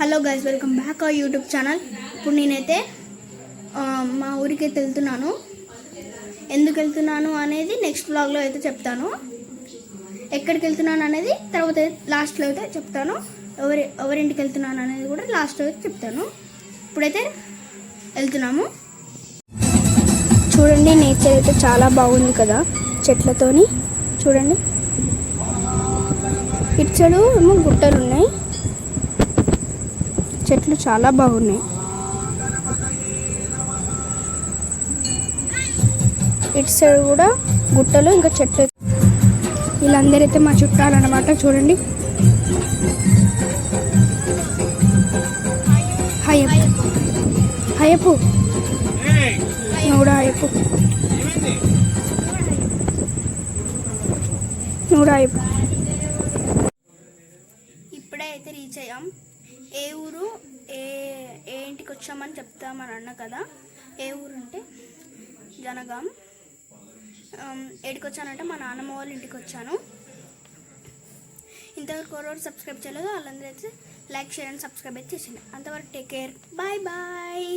Hello guys, welcome back our YouTube channel. ఇప్పుడు నేనైతే మా ఊరికి అయితే వెళ్తున్నాను. ఎందుకు వెళ్తున్నాను అనేది నెక్స్ట్ వ్లాగ్లో అయితే చెప్తాను. ఎక్కడికి వెళ్తున్నాను అనేది తర్వాత లాస్ట్లో అయితే చెప్తాను. ఎవరింటికి వెళ్తున్నాను అనేది కూడా లాస్ట్లో అయితే చెప్తాను. ఇప్పుడైతే వెళ్తున్నాము. చూడండి, నేచర్ అయితే చాలా బాగుంది కదా, చెట్లతోని. చూడండి, ఇటు సైడు ఏమో గుట్టలు ఉన్నాయి, చెట్లు చాలా బాగున్నాయి. ఇటు సైడ్ కూడా గుట్టలు ఇంకా చెట్లు. వీళ్ళందరైతే మా చుట్టాలన్నమాట. చూడండి, హయపు నువ్వు కూడా హయపు, ఇప్పుడే అయితే రీచ్ అయ్యాం. ఏ ఊరు ఏ ఇంటికి వచ్చామని చెప్తామని అన్న కదా. ఏ ఊరు అంటే జనగాం. ఏడికి వచ్చానంటే మా నాన్నమ్మ వాళ్ళ ఇంటికి వచ్చాను. ఇంతవరకు ఎవరు సబ్స్క్రైబ్ చేయలేదు వాళ్ళందరూ అయితే లైక్, షేర్ అండ్ సబ్స్క్రైబ్ అయితే చేసింది. అంతవరకు టేక్ కేర్, బాయ్ బాయ్.